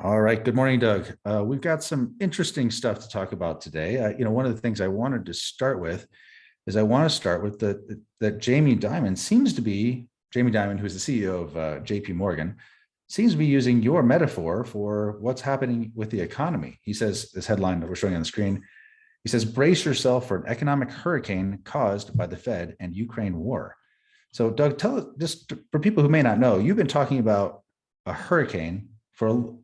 All right. Good morning, Doug. We've got some interesting stuff to talk about today. One of the things I wanted to start with is I want to start with that Jamie Dimon seems to be Jamie Dimon, who's the CEO of JP Morgan, seems to be using your metaphor for what's happening with the economy. He says this headline that we're showing on the screen. He says, "Brace yourself for an economic hurricane caused by the Fed and Ukraine war." So, Doug, tell us, just for people who may not know, you've been talking about a hurricane for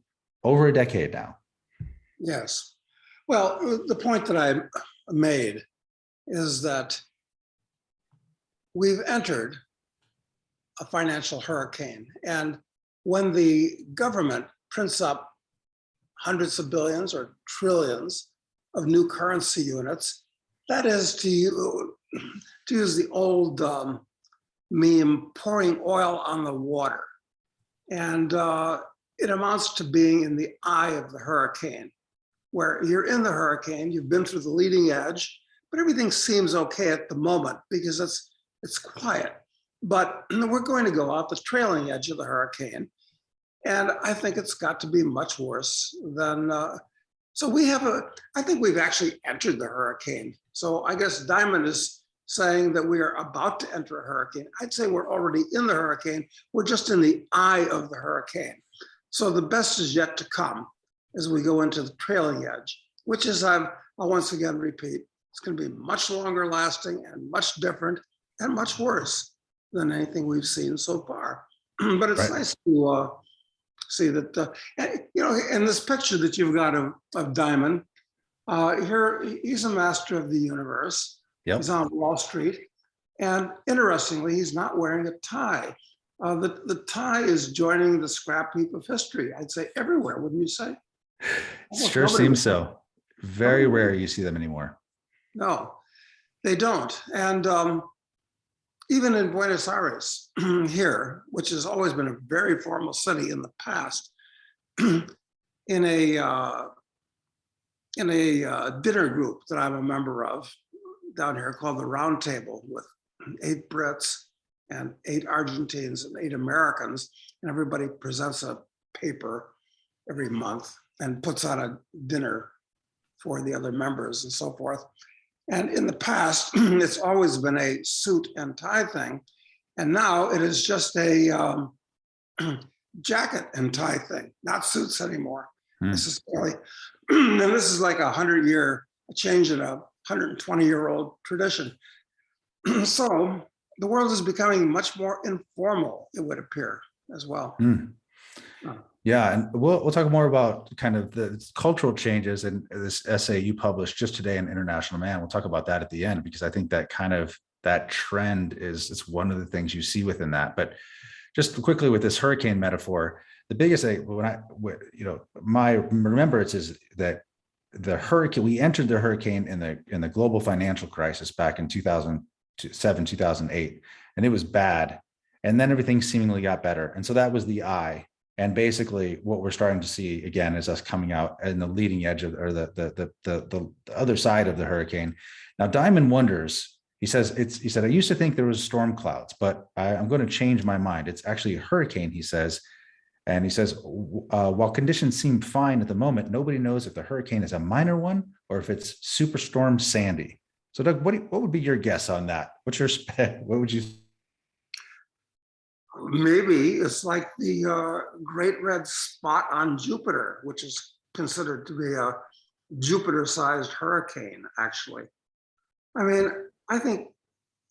over a decade now. Yes. Well, the point that I made is that we've entered a financial hurricane. And when the government prints up hundreds of billions or trillions of new currency units, that is to use the old meme, pouring oil on the water. And it amounts to being in the eye of the hurricane, where you're in the hurricane, you've been through the leading edge, but everything seems okay at the moment because it's quiet. But we're going to go out the trailing edge of the hurricane. And I think it's got to be much worse than, I think we've actually entered the hurricane. So I guess Diamond is saying that we are about to enter a hurricane. I'd say we're already in the hurricane. We're just in the eye of the hurricane. So the best is yet to come as we go into the trailing edge, which is, I'll once again repeat, it's going to be much longer lasting and much different and much worse than anything we've seen so far. But it's nice to see that, in this picture that you've got of Diamond, here he's a master of the universe. Yep. He's on Wall Street. And interestingly, he's not wearing a tie. The tie is joining the scrap heap of history, I'd say everywhere, wouldn't you say? Sure seems so. Very rare you see them anymore. No, they don't. And even in Buenos Aires here, which has always been a very formal city in the past, in a dinner group that I'm a member of down here called the Round Table with 8 Brits and 8 Argentines and 8 Americans, and everybody presents a paper every month and puts on a dinner for the other members and so forth. And in the past, it's always been a suit and tie thing. And now it is just a jacket and tie thing, not suits anymore necessarily. And this is like a change in a 120-year-old tradition. So the world is becoming much more informal, it would appear, as well. Yeah, and we'll talk more about kind of the cultural changes in this essay you published just today in International Man. We'll talk about that at the end, because I think that trend it's one of the things you see within that. But just quickly with this hurricane metaphor, the biggest thing my remembrance is that we entered the hurricane in the global financial crisis back in 2007, 2008, and it was bad. And then everything seemingly got better. And so that was the eye. And basically what we're starting to see again is us coming out in the leading edge of, or the other side of the hurricane. Now, Diamond wonders, he said, I used to think there was storm clouds, but I'm going to change my mind. It's actually a hurricane, he says. And he says, while conditions seem fine at the moment, nobody knows if the hurricane is a minor one or if it's Superstorm Sandy. So Doug, what would be your guess on that? What would you? Maybe it's like the great red spot on Jupiter, which is considered to be a Jupiter-sized hurricane, actually. I mean, I think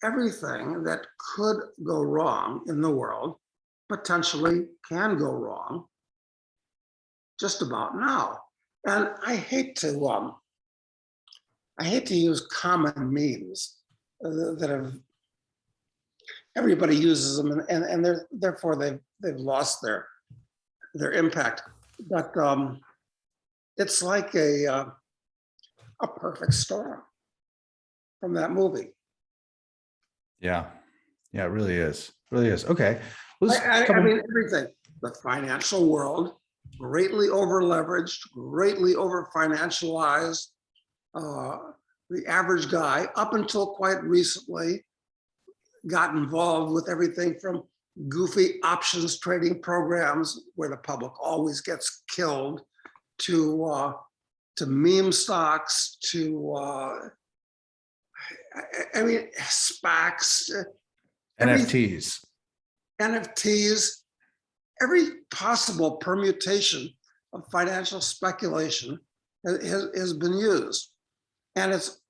everything that could go wrong in the world potentially can go wrong just about now. And I hate to use common memes that have everybody uses them, and therefore they've lost their impact. But it's like a perfect storm from that movie. Yeah, it really is. It really is. Okay. I mean, everything. The financial world, greatly over leveraged, greatly over financialized. The average guy, up until quite recently, got involved with everything from goofy options trading programs where the public always gets killed, to meme stocks, to I mean SPACs, NFTs. NFTs, every possible permutation of financial speculation has been used. And it's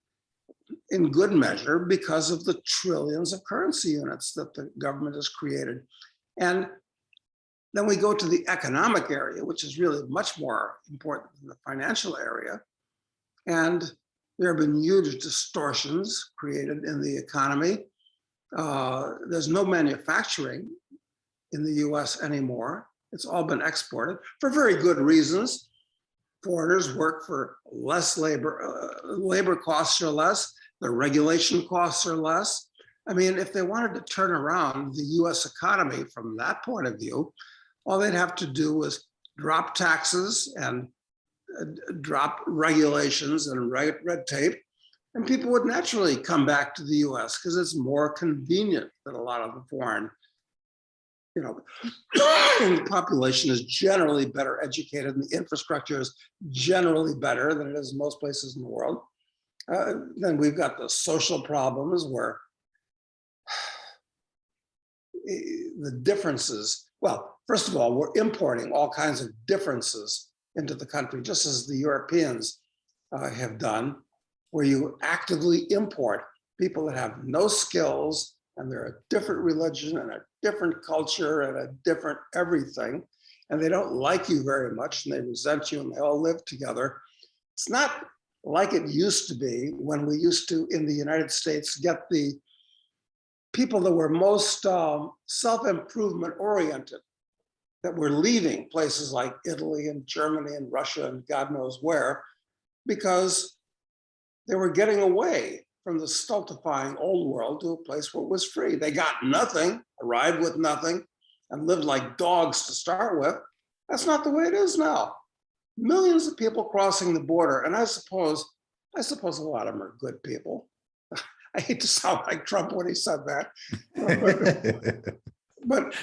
in good measure because of the trillions of currency units that the government has created. And then we go to the economic area, which is really much more important than the financial area. And there have been huge distortions created in the economy. There's no manufacturing in the US anymore. It's all been exported for very good reasons. Foreigners work for less labor, labor costs are less, the regulation costs are less. I mean, if they wanted to turn around the US economy from that point of view, all they'd have to do was drop taxes and drop regulations and red tape, and people would naturally come back to the US because it's more convenient than a lot of the foreign. You know, the population is generally better educated and the infrastructure is generally better than it is in most places in the world. Then we've got the social problems where the differences, well, first of all, we're importing all kinds of differences into the country, just as the Europeans have done, where you actively import people that have no skills and they're a different religion and a different culture and a different everything, and they don't like you very much and they resent you and they all live together. It's not like it used to be when we used to, in the United States, get the people that were most self-improvement oriented, that were leaving places like Italy and Germany and Russia and God knows where, because they were getting away from the stultifying old world to a place where it was free. They got nothing, arrived with nothing, and lived like dogs to start with. That's not the way it is now. Millions of people crossing the border, and I suppose a lot of them are good people. I hate to sound like Trump when he said that, but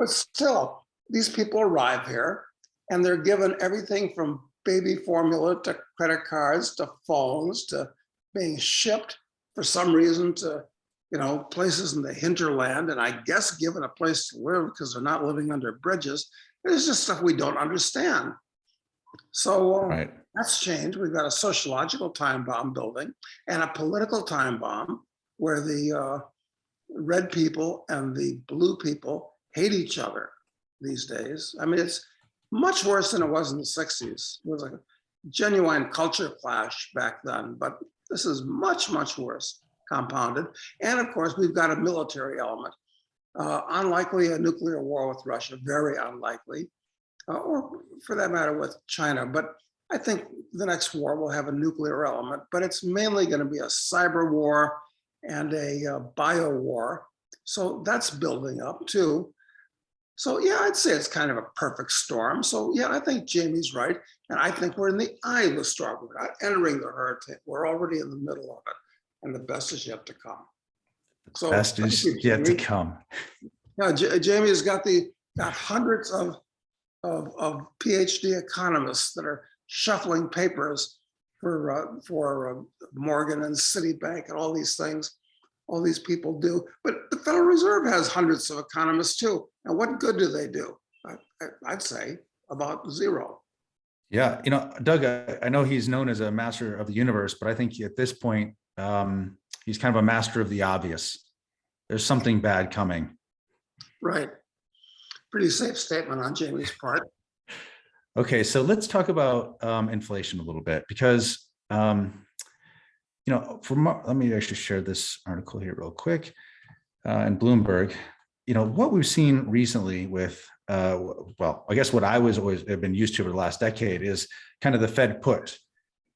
still, these people arrive here and they're given everything from baby formula to credit cards to phones to being shipped for some reason to, you know, places in the hinterland, and I guess given a place to live because they're not living under bridges. There's just stuff we don't understand. So Right. That's changed. We've got a sociological time bomb building and a political time bomb where the red people and the blue people hate each other these days. I mean, it's much worse than it was in the 60s. It was like a genuine culture clash back then, but this is much, much worse, compounded. And of course, we've got a military element. Unlikely a nuclear war with Russia, very unlikely, or for that matter with China. But I think the next war will have a nuclear element, but it's mainly going to be a cyber war and a bio war. So that's building up too. So yeah, I'd say it's kind of a perfect storm. So yeah, I think Jamie's right. And I think we're in the eye of the storm. We're not entering the hurricane. We're already in the middle of it. And the best is yet to come. So Best is yet to come. Yeah, Jamie has got hundreds of PhD economists that are shuffling papers for Morgan and Citibank and all these things. All these people do, but the Federal Reserve has hundreds of economists too. And what good do they do? I'd say about zero. Yeah, you know, Doug, I know he's known as a master of the universe, but I think at this point, he's kind of a master of the obvious. There's something bad coming. Right. Pretty safe statement on Jamie's part. Okay, so let's talk about inflation a little bit because, you know, let me actually share this article here real quick in Bloomberg. You know, what we've seen recently with, well, I guess what I was always have been used to over the last decade is kind of the Fed put.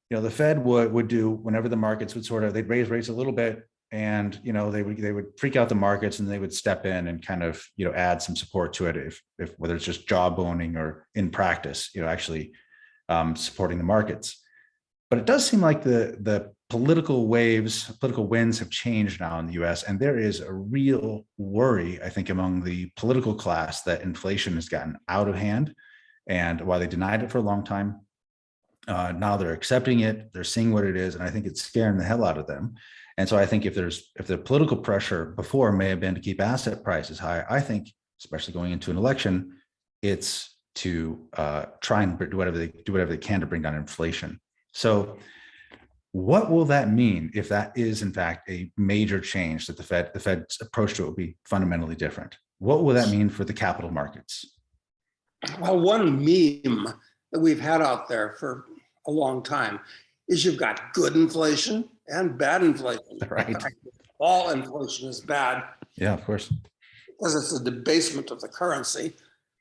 You know, the Fed would do whenever the markets would sort of, they'd raise rates a little bit, and you know they would freak out the markets, and they would step in and kind of, you know, add some support to it if whether it's just jawboning or in practice, you know, actually supporting the markets. But it does seem like the political winds have changed now in the US. And there is a real worry, I think, among the political class that inflation has gotten out of hand. And while they denied it for a long time, now they're accepting it, they're seeing what it is, and I think it's scaring the hell out of them. And so I think if the political pressure before may have been to keep asset prices high, I think, especially going into an election, it's to try and do whatever they can to bring down inflation. So what will that mean if that is in fact a major change, that the Fed's approach to it will be fundamentally different? What will that mean for the capital markets? Well, one meme that we've had out there for a long time is you've got good inflation and bad inflation. Right. All inflation is bad. Yeah, of course. Because it's a debasement of the currency.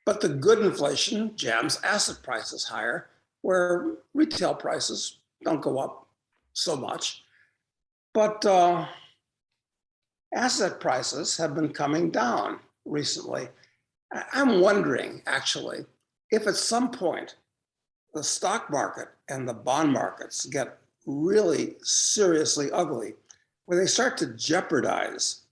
But the good inflation jams asset prices higher, where retail prices don't go up so much. But asset prices have been coming down recently. I'm wondering, actually, if at some point the stock market and the bond markets get really seriously ugly, where they start to jeopardize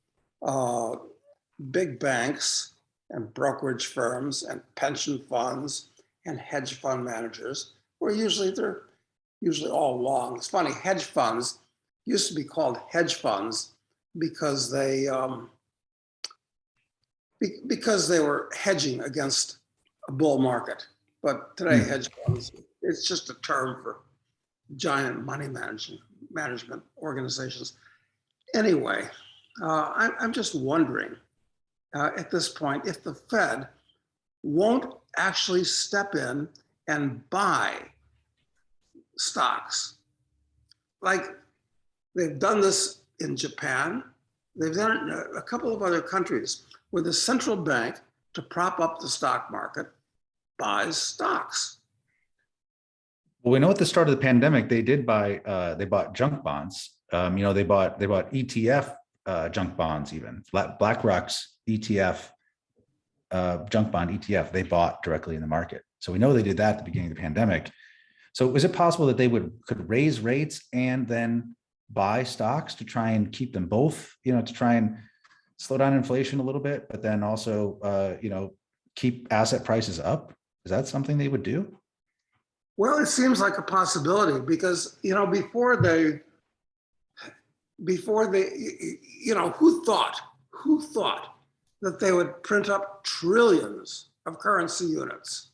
big banks and brokerage firms and pension funds and hedge fund managers, where they're usually all long. It's funny, hedge funds used to be called hedge funds because they were hedging against a bull market. But today, hedge funds, it's just a term for giant money management organizations. Anyway, I'm just wondering at this point if the Fed won't actually step in and buy stocks. Like they've done this in Japan, they've done it in a couple of other countries where the central bank, to prop up the stock market, buys stocks. Well, we know at the start of the pandemic, they bought junk bonds. They bought ETF junk bonds, even BlackRock's ETF junk bond ETF, they bought directly in the market. So we know they did that at the beginning of the pandemic. So is it possible that they could raise rates and then buy stocks to try and keep them both, to try and slow down inflation a little bit, but then also, keep asset prices up? Is that something they would do? Well, it seems like a possibility because, before they, who thought that they would print up trillions of currency units?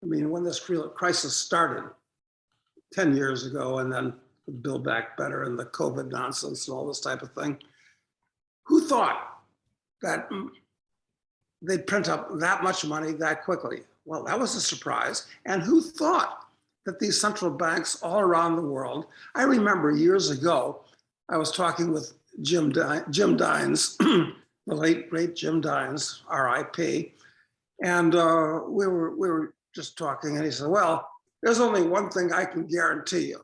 I mean, when this crisis started 10 years ago, and then Build Back Better and the COVID nonsense and all this type of thing, who thought that they'd print up that much money that quickly? Well, that was a surprise. And who thought that these central banks all around the world, I remember years ago, I was talking with Jim Dines, the late great Jim Dines, RIP, and we were just talking, and he said, "Well, there's only one thing I can guarantee you,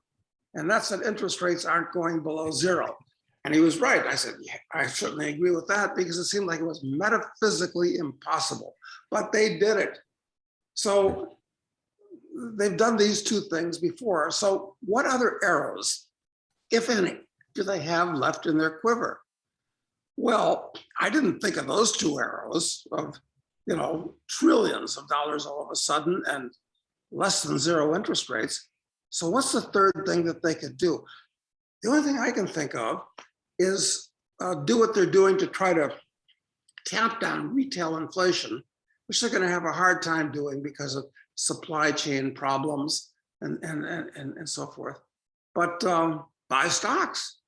and that's that interest rates aren't going below zero." And he was right. I said, "Yeah, I certainly agree with that," because it seemed like it was metaphysically impossible, but they did it. So they've done these two things before. So what other arrows, if any, do they have left in their quiver? Well, I didn't think of those two arrows of, trillions of dollars all of a sudden and less than zero interest rates. So what's the third thing that they could do? The only thing I can think of is do what they're doing to try to tamp down retail inflation, which they're going to have a hard time doing because of supply chain problems and so forth. But buy stocks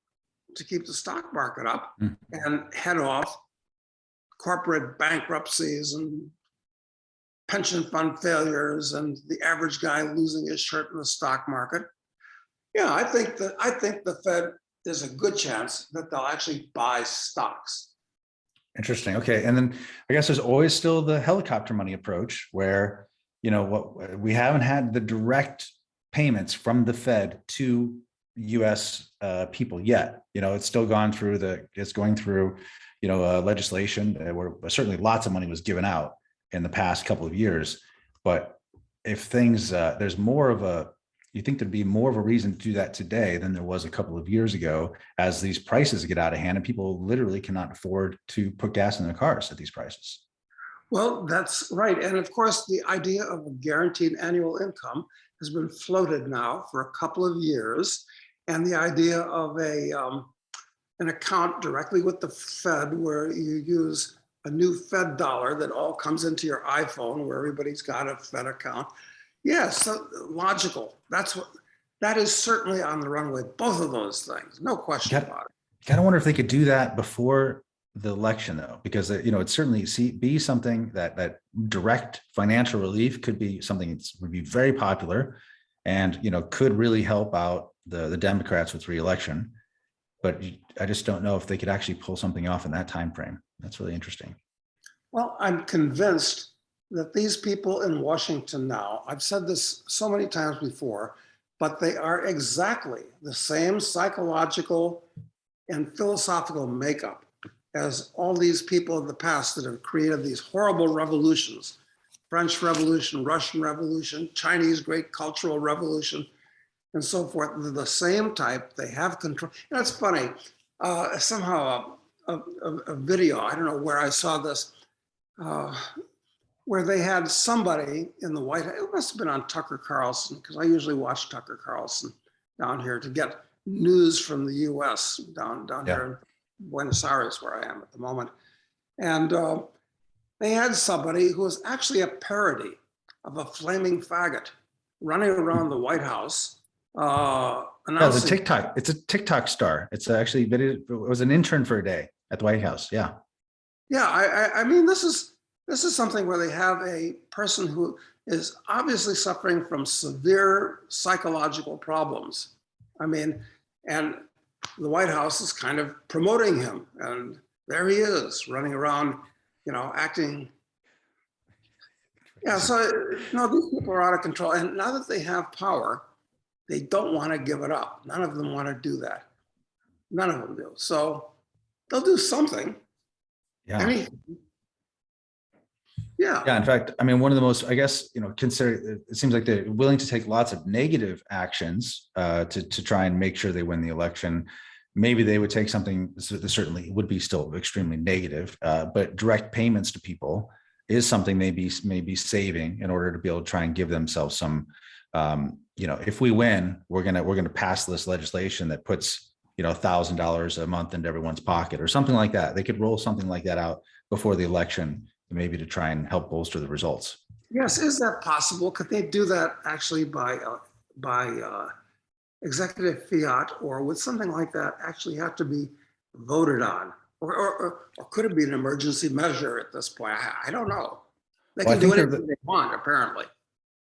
to keep the stock market up and head off corporate bankruptcies and pension fund failures and the average guy losing his shirt in the stock market. Yeah, I think the Fed, there's a good chance that they'll actually buy stocks. Interesting. Okay. And then I guess there's always still the helicopter money approach where, what we haven't had the direct payments from the Fed to US people yet. It's still going through legislation where certainly lots of money was given out in the past couple of years. But if things, there's more of a you think there'd be more of a reason to do that today than there was a couple of years ago, as these prices get out of hand and people literally cannot afford to put gas in their cars at these prices. Well, that's right. And of course, the idea of a guaranteed annual income has been floated now for a couple of years. And the idea of an account directly with the Fed where you use a new Fed dollar that all comes into your iPhone where everybody's got a Fed account. Yes, so logical. That is certainly on the runway. Both of those things, no question about it. Got to wonder if they could do that before the election, though, because it certainly be something that direct financial relief could be something that would be very popular, and could really help out the Democrats with re-election. But I just don't know if they could actually pull something off in that time frame. That's really interesting. Well, I'm convinced that these people in Washington now, I've said this so many times before, but they are exactly the same psychological and philosophical makeup as all these people of the past that have created these horrible revolutions, French Revolution, Russian Revolution, Chinese Great Cultural Revolution, and so forth. They're the same type. They have control. And it's funny, somehow a video, I don't know where I saw this, where they had somebody in the White House, it must have been on Tucker Carlson, because I usually watch Tucker Carlson down here to get news from the US down here in Buenos Aires, where I am at the moment. And they had somebody who was actually a parody of a flaming faggot running around the White House. It's a TikTok. It's a TikTok star. It's actually, it was an intern for a day at the White House. Yeah. Yeah. I mean, this is something where they have a person who is obviously suffering from severe psychological problems. I mean, and the White House is kind of promoting him, and there he is running around, acting. Yeah. So no, these people are out of control, and now that they have power, they don't want to give it up. None of them want to do that. None of them do. So they'll do something. Yeah. Anything. Yeah. Yeah. In fact, I mean, one of the most, I guess, consider, it seems like they're willing to take lots of negative actions to try and make sure they win the election. Maybe they would take something that certainly would be still extremely negative, but direct payments to people is something they may be saving in order to be able to try and give themselves some, if we win, we're gonna pass this legislation that puts $1,000 a month into everyone's pocket or something like that. They could roll something like that out before the election, maybe to try and help bolster the results. Yes, is that possible? Could they do that actually by executive fiat, or would something like that actually have to be voted on, or could it be an emergency measure at this point? I don't know. They can do anything they want, apparently.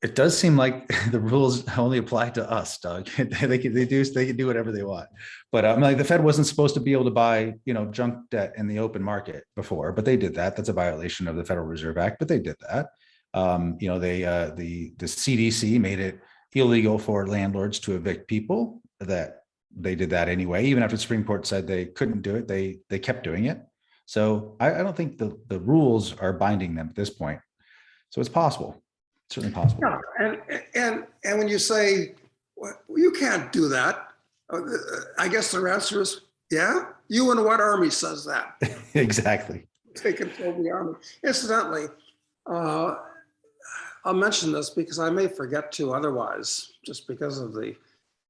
It does seem like the rules only apply to us, Doug. They can do whatever they want. But like the Fed wasn't supposed to be able to buy, junk debt in the open market before, but they did that. That's a violation of the Federal Reserve Act, but they did that. The CDC made it illegal for landlords to evict people. That they did that anyway, even after the Supreme Court said they couldn't do it. They kept doing it. So I don't think the rules are binding them at this point. So it's possible. Certainly possible. Yeah, and when you say, well, you can't do that, I guess their answer is, yeah, you and what army says that? Exactly. They control the army. Incidentally, I'll mention this because I may forget to otherwise, just because of the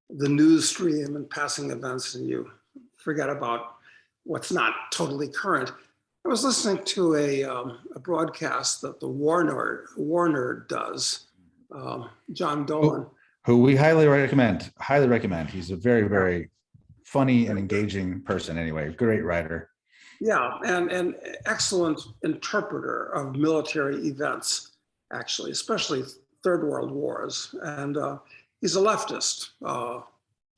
news stream and passing events, and you forget about what's not totally current. I was listening to a broadcast that the War Nerd does, John Dolan. Who we highly recommend. He's a very, very funny and engaging person anyway, great writer. Yeah, and excellent interpreter of military events, actually, especially Third World Wars. And he's a leftist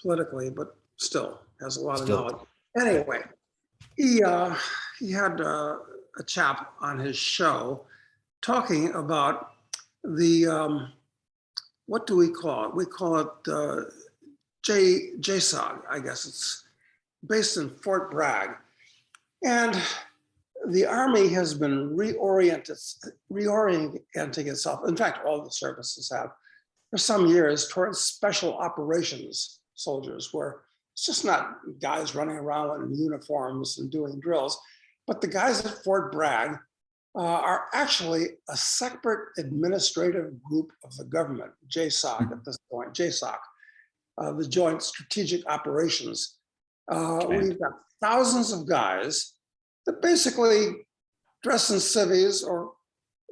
politically, but still has a lot of knowledge. Anyway, he had a chap on his show talking about the, what do we call it? We call it JSOG, I guess. It's based in Fort Bragg. And the Army has been reorienting itself. In fact, all the services have, for some years towards special operations soldiers, where it's just not guys running around in uniforms and doing drills, but the guys at Fort Bragg are actually a separate administrative group of the government, JSOC at this point, JSOC, the Joint Strategic Operations. We've got thousands of guys that basically dress in civvies or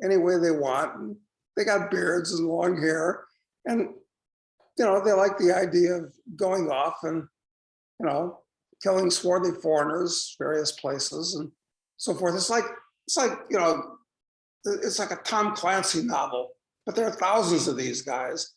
any way they want. And they got beards and long hair, and they like the idea of going off and killing swarthy foreigners, various places, and so forth. It's like it's like a Tom Clancy novel, but there are thousands of these guys,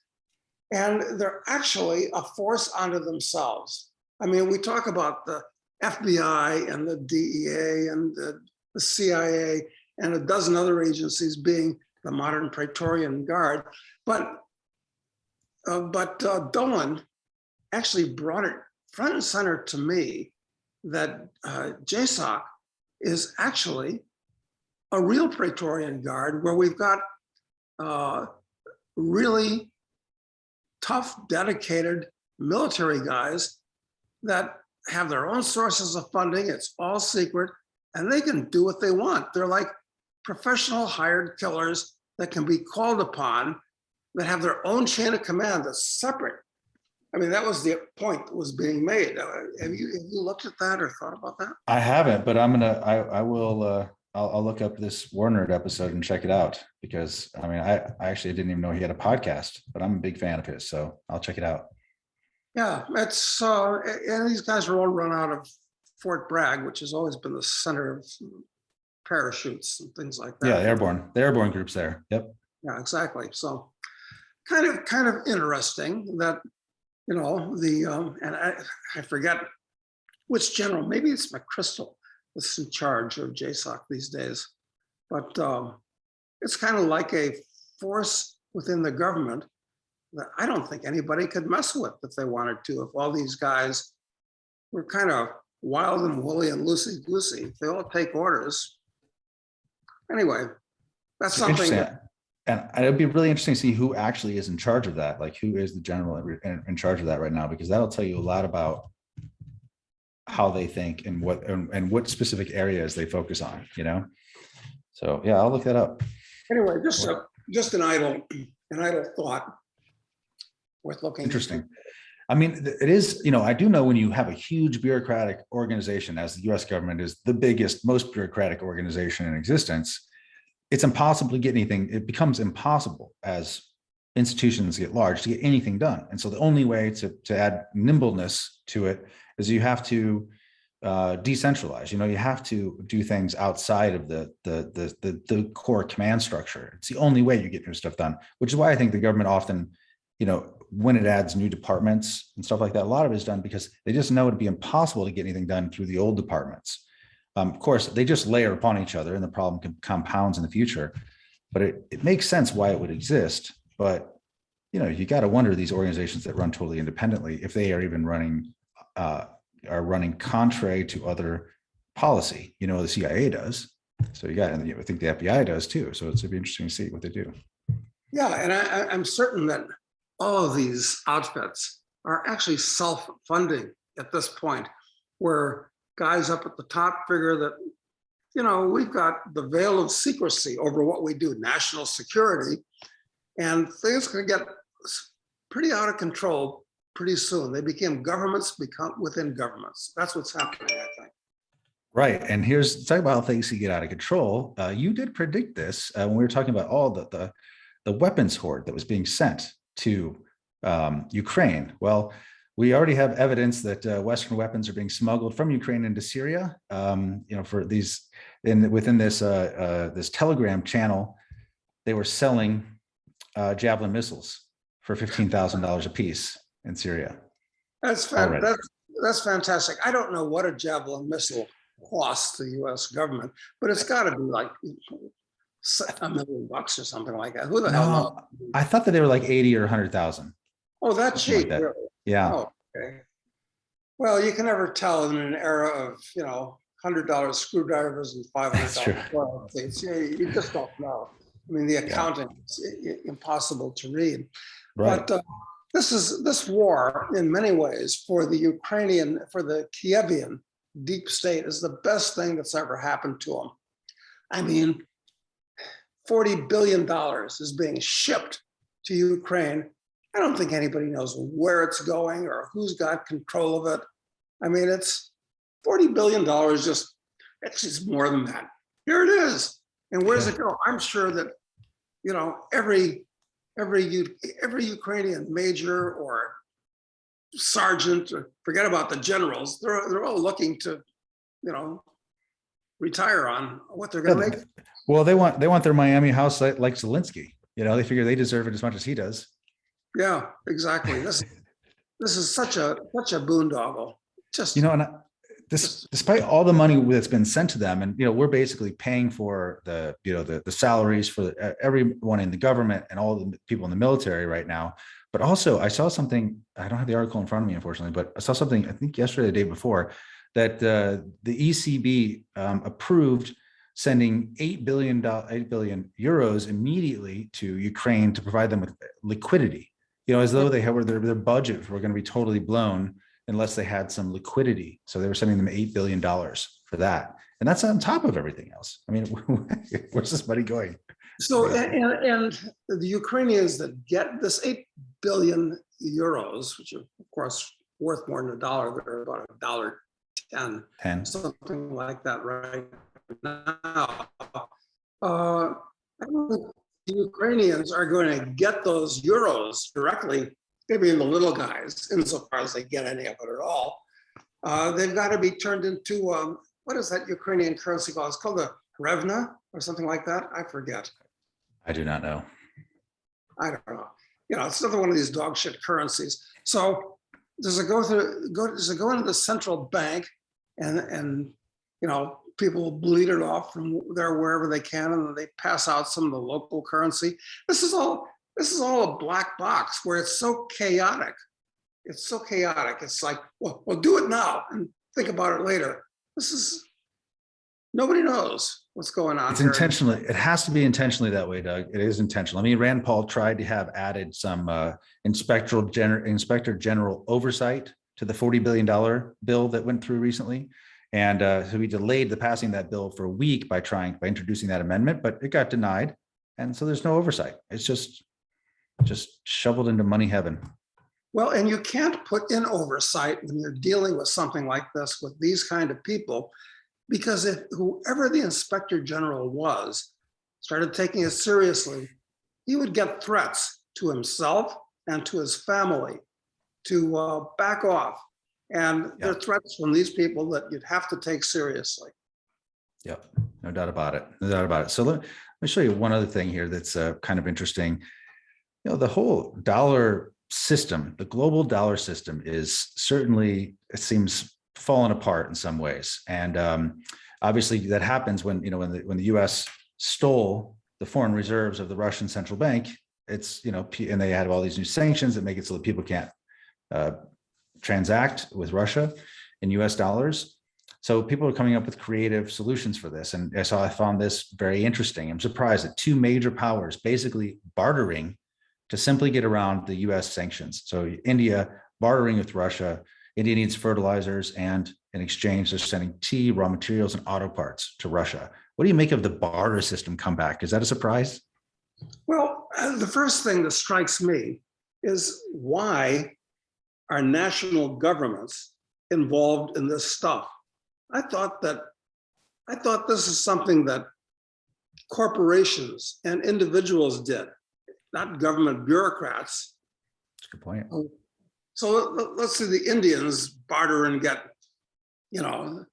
and they're actually a force unto themselves. I mean, we talk about the FBI and the DEA and the CIA and a dozen other agencies being the modern Praetorian Guard, but Dolan actually brought it front and center to me that JSOC is actually a real Praetorian Guard, where we've got really tough, dedicated military guys that have their own sources of funding. It's all secret, and they can do what they want. They're like professional hired killers that can be called upon, that have their own chain of command that's separate. I mean, that was the point that was being made. Have you looked at that or thought about that? I haven't, but I'll look up this Warner episode and check it out, because I mean, I actually didn't even know he had a podcast, but I'm a big fan of his, so I'll check it out. Yeah, it's and these guys are all run out of Fort Bragg, which has always been the center of parachutes and things like that. Yeah, the airborne groups there. Yep. Yeah, exactly. So kind of interesting that, and I forget which general, maybe it's McChrystal that's in charge of JSOC these days, but it's kind of like a force within the government that I don't think anybody could mess with if they wanted to. If all these guys were kind of wild and woolly and loosey-goosey, they all take orders. Anyway, that's something that, and it'd be really interesting to see who actually is in charge of that. Like, who is the general in charge of that right now? Because that'll tell you a lot about how they think and what specific areas they focus on. So yeah, I'll look that up. Anyway, just an idle thought worth looking. Interesting. I mean, it is. I do know when you have a huge bureaucratic organization, as the U.S. government is the biggest, most bureaucratic organization in existence, it's impossible to get anything. It becomes impossible as institutions get large to get anything done. And so the only way to add nimbleness to it is you have to decentralize. You have to do things outside of the core command structure. It's the only way you get your stuff done, which is why I think the government often, when it adds new departments and stuff like that, a lot of it is done because they just know it'd be impossible to get anything done through the old departments. Of course, they just layer upon each other and the problem compounds in the future, but it makes sense why it would exist. But, you got to wonder, these organizations that run totally independently, if they are even running contrary to other policy. The CIA does. So and I think the FBI does too. So it's going to be interesting to see what they do. Yeah, and I'm certain that all of these outfits are actually self-funding at this point, where guys up at the top figure that, we've got the veil of secrecy over what we do, national security, and things can get pretty out of control pretty soon. They become within governments. That's what's happening, I think. Right. And talk about how things can get out of control. You did predict this when we were talking about all the weapons hoard that was being sent to Ukraine. Well, we already have evidence that Western weapons are being smuggled from Ukraine into Syria. For these, within this Telegram channel, they were selling Javelin missiles for $15,000 a piece in Syria. That's fantastic. I don't know what a Javelin missile costs the U.S. government, but it's got to be like $1 million or something like that. Who the hell knows? I thought that they were like 80 or 100,000. Oh, that's cheap. Like that. Really? Yeah. Oh, okay. Well, you can never tell in an era of, $100 screwdrivers and $500 oil things. You just don't know. I mean, the accounting is impossible to read. Right. But this war, in many ways, for the Kievian deep state, is the best thing that's ever happened to them. I mean, $40 billion is being shipped to Ukraine. I don't think anybody knows where it's going or who's got control of it. I mean, it's $40 billion, just, actually it's more than that. Here it is. And where does it go? I'm sure that, you know, every Ukrainian major or sergeant, or forget about the generals, they're all looking to, you know, retire on what they're going to make. Well, they want their Miami house like Zelensky. You know, they figure they deserve it as much as he does. Yeah, exactly. This is such a boondoggle. Just, you know, and despite all the money that's been sent to them, and you know, we're basically paying for the, you know, the salaries for everyone in the government and all the people in the military right now. But also, I saw something. I don't have the article in front of me, unfortunately, but I saw something, I think yesterday, the day before, that the ECB approved sending 8 billion euros immediately to Ukraine to provide them with liquidity. You know, as though they had their budget were going to be totally blown unless they had some liquidity. So they were sending them $8 billion for that. And that's on top of everything else. I mean, where's this money going? So, and the Ukrainians that get this 8 billion euros, which are of course worth more than $1, they're about $1.10, something like that right now. I don't think the Ukrainians are going to get those euros directly, maybe the little guys, insofar as they get any of it at all. They've got to be turned into, what is that Ukrainian currency called? It's called the hryvnia or something like that. I forget. I do not know. I don't know. You know, it's another one of these dog shit currencies. So does it go into the central bank and you know, people bleed it off from there wherever they can, and then they pass out some of the local currency. This is all a black box where it's so chaotic. It's so chaotic. It's like, well, do it now and think about it later. Nobody knows what's going on. It's intentionally, it has to be intentionally that way, Doug. It is intentional. I mean, Rand Paul tried to have added some inspector general oversight to the $40 billion bill that went through recently. And so he delayed the passing of that bill for a week by introducing that amendment, but it got denied. And so there's no oversight. It's just shoveled into money heaven. Well, and you can't put in oversight when you're dealing with something like this with these kind of people, because if whoever the inspector general was started taking it seriously, he would get threats to himself and to his family to back off. And there are threats from these people that you'd have to take seriously. Yep, no doubt about it. No doubt about it. So let me show you one other thing here that's kind of interesting. You know, the whole dollar system, the global dollar system is certainly, it seems, fallen apart in some ways. And obviously that happens when, you know, when the US stole the foreign reserves of the Russian central bank, it's, you know, and they had all these new sanctions that make it so that people can't transact with Russia in US dollars. So people are coming up with creative solutions for this. And I found this very interesting. I'm surprised that two major powers basically bartering to simply get around the US sanctions. So India bartering with Russia. India needs fertilizers, and in exchange, they're sending tea, raw materials, and auto parts to Russia. What do you make of the barter system comeback? Is that a surprise? Well, the first thing that strikes me is why are national governments involved in this stuff? I thought this is something that corporations and individuals did, not government bureaucrats. That's a good point. So let's say the Indians barter and get, you know,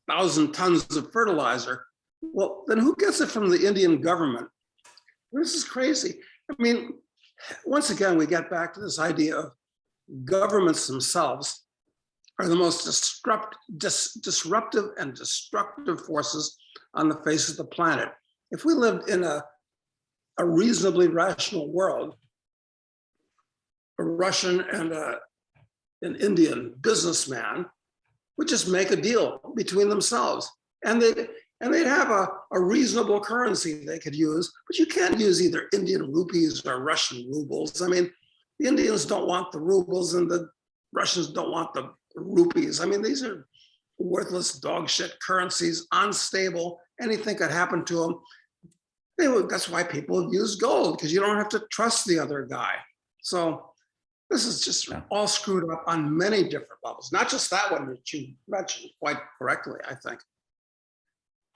1,000 tons of fertilizer. Well, then who gets it from the Indian government? This is crazy. I mean, once again, we get back to this idea of governments themselves are the most disruptive and destructive forces on the face of the planet. If we lived in a reasonably rational world, a Russian and an Indian businessman would just make a deal between themselves, and they'd have a reasonable currency they could use. But you can't use either Indian rupees or Russian rubles. I mean, The Indians don't want the rubles and the Russians don't want the rupees. I mean, these are worthless dog shit currencies, unstable. Anything could happen to them. That's why people use gold, because you don't have to trust the other guy. So this is just all screwed up on many different levels, not just that one that you mentioned quite correctly, I think.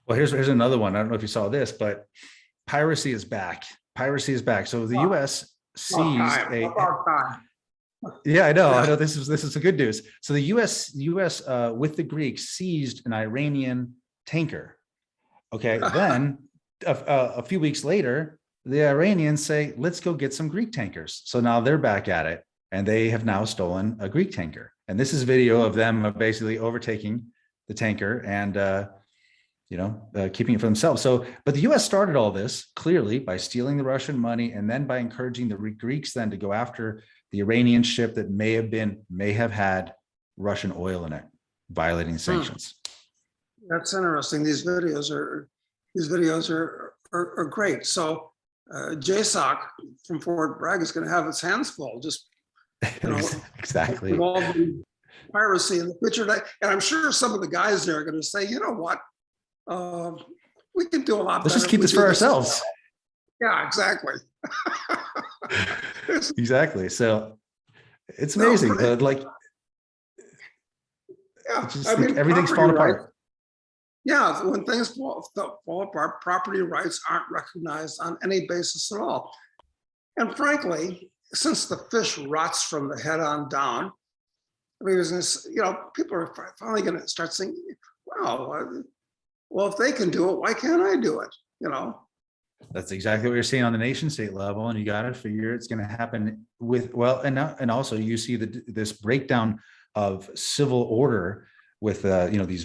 Well, here's another one. I don't know if you saw this, but piracy is back. Piracy is back. So the U.S. seized a. Yeah, I know. I know this is the good news. So the U.S. with the Greeks seized an Iranian tanker. Okay, then a few weeks later, the Iranians say, "Let's go get some Greek tankers." So now they're back at it, and they have now stolen a Greek tanker. And this is video of them basically overtaking the tanker and keeping it for themselves. So, but the U.S. started all this clearly by stealing the Russian money, and then by encouraging the Greeks then to go after the Iranian ship that may have had Russian oil in it, violating sanctions. That's interesting. These videos are great. So JSOC from Fort Bragg is going to have its hands full, just exactly involving piracy in the future. And I'm sure some of the guys there are going to say, you know what, we can do a lot better. Let's just keep this for ourselves. Yeah, exactly. Exactly. So it's amazing. Everything's falling apart. Yeah, when things fall apart, property rights aren't recognized on any basis at all. And frankly, since the fish rots from the head on down, I mean, people are finally going to start saying, wow, well, if they can do it, why can't I do it? That's exactly what you're seeing on the nation state level, and you got to figure it's going to happen and also you see this breakdown of civil order with these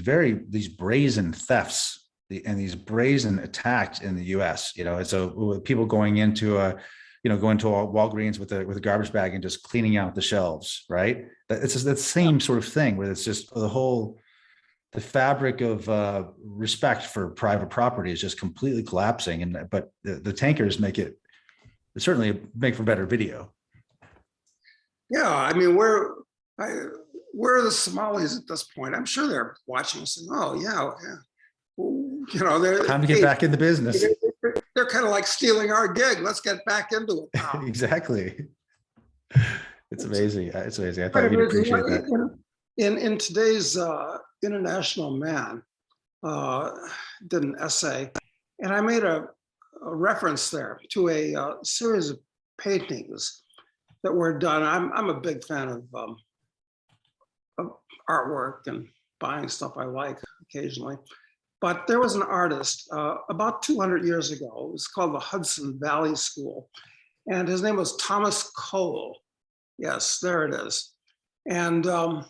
brazen thefts and these brazen attacks in the U.S. And so people going into a Walgreens with a garbage bag and just cleaning out the shelves, right? It's just that same sort of thing where it's just the fabric of respect for private property is just completely collapsing. But the tankers certainly make for better video. Yeah, I mean, where are the Somalis at this point? I'm sure they're watching us and, oh yeah. Well, they're time to get back in the business. They're kind of like stealing our gig. Let's get back into it now. Exactly. It's amazing. It's amazing. I thought you'd appreciate that. In today's International Man, did an essay, and I made a reference there to a series of paintings that were done. I'm a big fan of artwork and buying stuff I like occasionally. But there was an artist about 200 years ago. It was called the Hudson Valley School. And his name was Thomas Cole. Yes, there it is. And oh,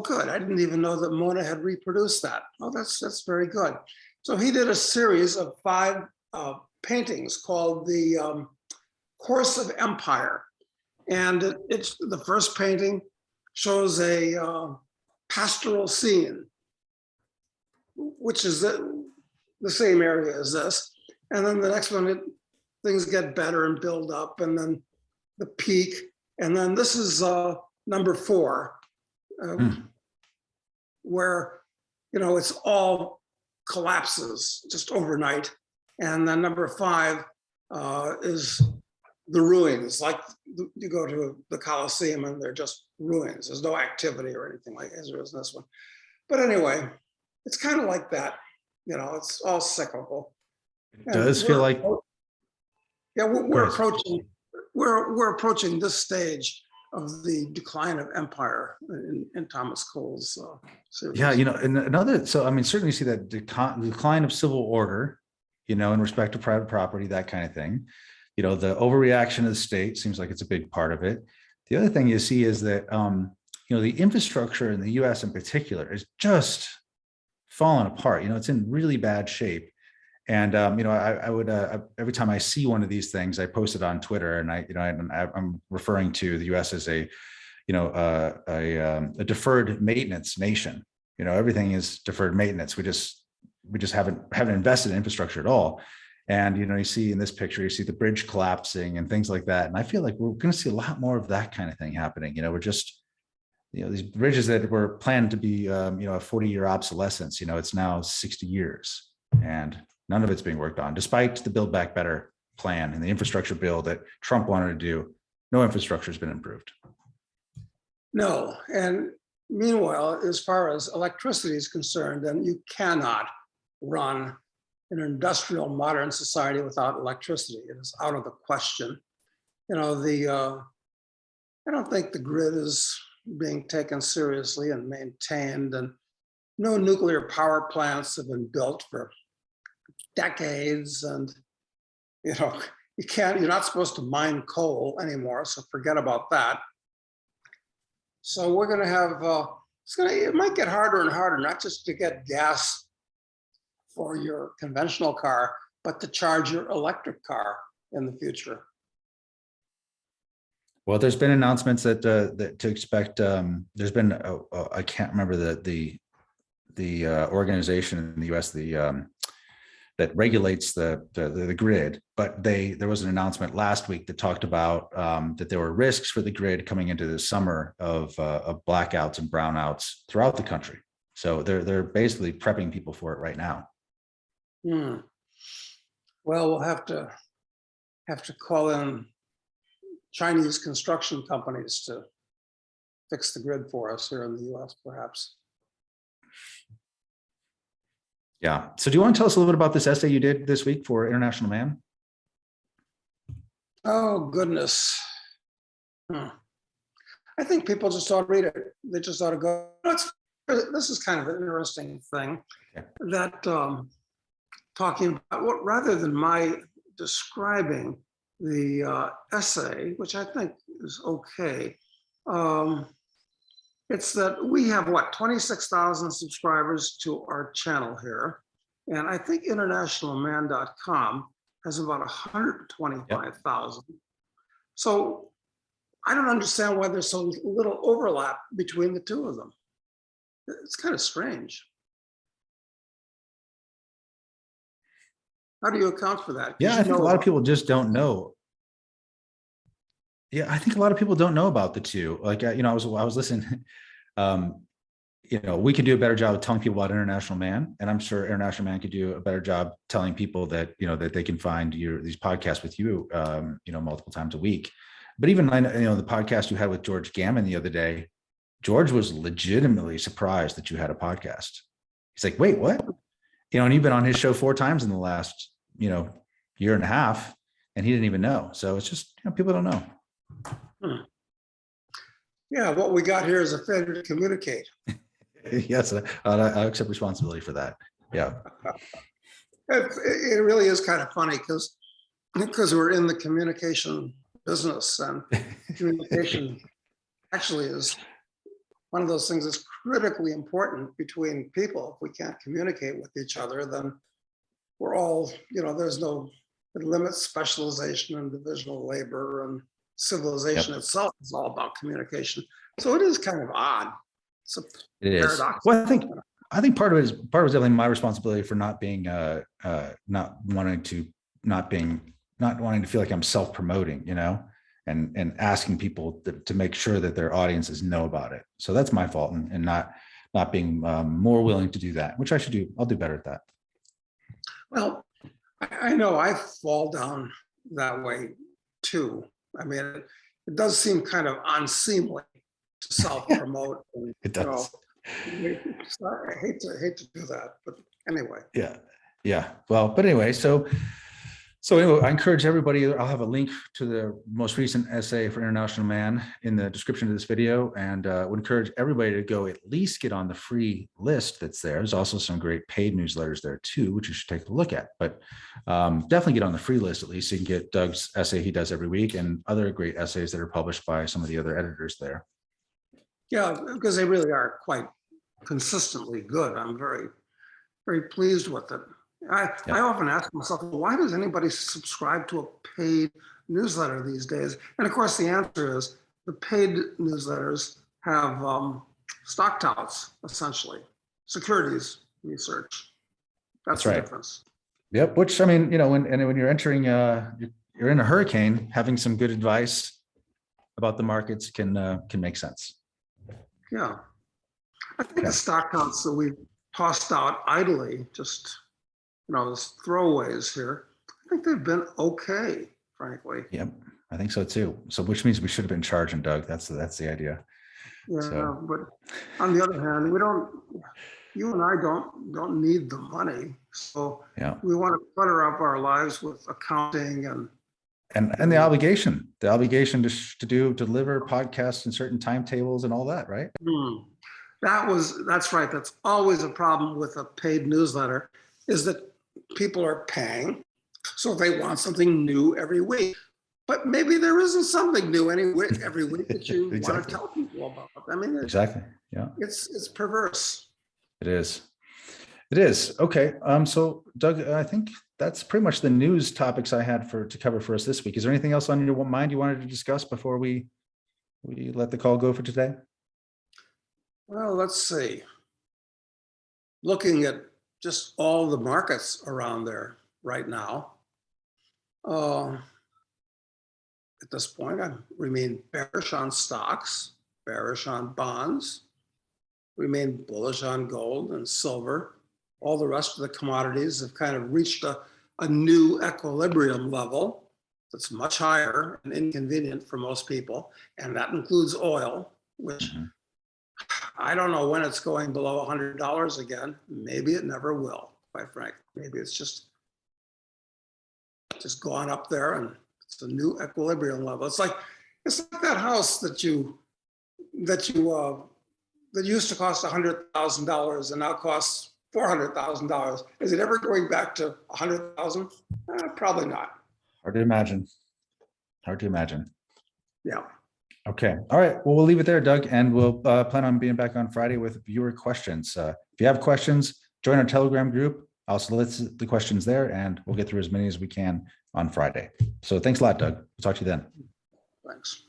good. I didn't even know that Mona had reproduced that. Oh, that's very good. So he did a series of 5 paintings called the Course of Empire. And it's the first painting shows a pastoral scene, which is the same area as this. And then the next one, things get better and build up, and then the peak. And then this is number 4, where, it's all collapses just overnight. And then number 5 is the ruins. Like you go to the Colosseum and they're just ruins. There's no activity or anything like as there is in this one. But anyway, it's kind of like that, it's all cyclical. It does feel like. Yeah, we're approaching this stage of the decline of empire in Thomas Cole's series. Yeah, and certainly you see that decline of civil order, in respect to private property, that kind of thing. The overreaction of the state seems like it's a big part of it. The other thing you see is that, the infrastructure in the U.S. in particular is just falling apart. It's in really bad shape. And, I would, every time I see one of these things, I post it on Twitter, and I'm referring to the U.S. as a deferred maintenance nation. Everything is deferred maintenance. We just haven't invested in infrastructure at all. And, you see in this picture, you see the bridge collapsing and things like that. And I feel like we're going to see a lot more of that kind of thing happening. We're just, these bridges that were planned to be, a 40-year obsolescence, it's now 60 years and none of it's being worked on, despite the Build Back Better plan and the infrastructure bill that Trump wanted to do. No infrastructure has been improved. No. And meanwhile, as far as electricity is concerned, then you cannot run an industrial modern society without electricity. It is out of the question. I don't think the grid is being taken seriously and maintained, and no nuclear power plants have been built for decades. And you're not supposed to mine coal anymore, so forget about that. So we're going to have it might get harder and harder, not just to get gas for your conventional car, but to charge your electric car in the future. Well, there's been announcements that to expect. There's been I can't remember the organization in the U.S. That regulates the grid, but there was an announcement last week that talked about that there were risks for the grid coming into the summer of blackouts and brownouts throughout the country. So they're basically prepping people for it right now. Well, we'll have to call in Chinese construction companies to fix the grid for us here in the U.S., perhaps. Yeah. So do you want to tell us a little bit about this essay you did this week for International Man? Oh, goodness. I think people just ought to read it. They just ought to go. This is kind of an interesting thing, that talking about what, rather than my describing the essay, which I think is okay, it's that we have 26,000 subscribers to our channel here. And I think internationalman.com has about 125,000. So I don't understand why there's so little overlap between the two of them. It's kind of strange. How do you account for that? Yeah, I think a lot of people just don't know. Yeah, I think a lot of people don't know about the two. Like, I was listening. We could do a better job of telling people about International Man, and I'm sure International Man could do a better job telling people that that they can find these podcasts with you, multiple times a week. But even the podcast you had with George Gammon the other day, George was legitimately surprised that you had a podcast. He's like, "Wait, what?" And you've been on his show 4 times in the last year and a half, and he didn't even know. So it's just people don't know. Yeah, what we got here is a failure to communicate. Yes, I accept responsibility for that. Yeah. It really is kind of funny because we're in the communication business, and communication actually is one of those things that's critically important between people. If we can't communicate with each other, then we're all, it limits specialization and division of labor, and civilization itself is all about communication. So it is kind of odd. It is. Well, I think part of it is definitely my responsibility for not being not wanting to feel like I'm self-promoting, and asking people to make sure that their audiences know about it. So that's my fault, and not being more willing to do that, which I should do. I'll do better at that. Well, I know I fall down that way too. I mean, it does seem kind of unseemly to self-promote. It does. I hate to do that, but anyway. Yeah. Well, but anyway, so anyway, I encourage everybody. I'll have a link to the most recent essay for International Man in the description of this video, and would encourage everybody to go at least get on the free list that's there. There's also some great paid newsletters there too, which you should take a look at. But definitely get on the free list at least, so you can get Doug's essay he does every week and other great essays that are published by some of the other editors there. Yeah, because they really are quite consistently good. I'm very, very pleased with it. I often ask myself, why does anybody subscribe to a paid newsletter these days? And of course, the answer is the paid newsletters have stock touts, essentially, securities research. That's the difference. Yep. Which, I mean, when you're entering, you're in a hurricane, having some good advice about the markets can make sense. Yeah. I think the Okay. stock counts that we tossed out idly, just, as throwaways here, I think they've been okay, frankly. Yep. I think so too. So, which means we should have been charging, Doug. That's the idea. Yeah, So, but on the other hand, you and I don't need the money. So yeah. we want to clutter up our lives with accounting And the obligation to deliver podcasts in certain timetables and all that, right? That's right. That's always a problem with a paid newsletter, is that people are paying, so they want something new every week. But maybe there isn't something new every week that you Exactly. want to tell people about. I mean, Exactly. Yeah. It's perverse. It is. It is. Okay. So Doug, I think that's pretty much the news topics I had to cover for us this week. Is there anything else on your mind you wanted to discuss before we let the call go for today? Well, let's see. Looking at just all the markets around there right now, at this point, I remain bearish on stocks, bearish on bonds, remain bullish on gold and silver. All the rest of the commodities have kind of reached a new equilibrium level that's much higher and inconvenient for most people. And that includes oil, which I don't know when it's going below $100 again. Maybe it never will, quite frankly. Maybe it's just gone up there and it's a new equilibrium level. It's like that house that used to cost $100,000 and now costs $400,000. Is it ever going back to 100,000? Probably not. Hard to imagine. Hard to imagine. Yeah. Okay. All right. Well, we'll leave it there, Doug, and we'll plan on being back on Friday with viewer questions. If you have questions, join our Telegram group. I'll solicit the questions there, and we'll get through as many as we can on Friday. So thanks a lot, Doug. We'll talk to you then. Thanks.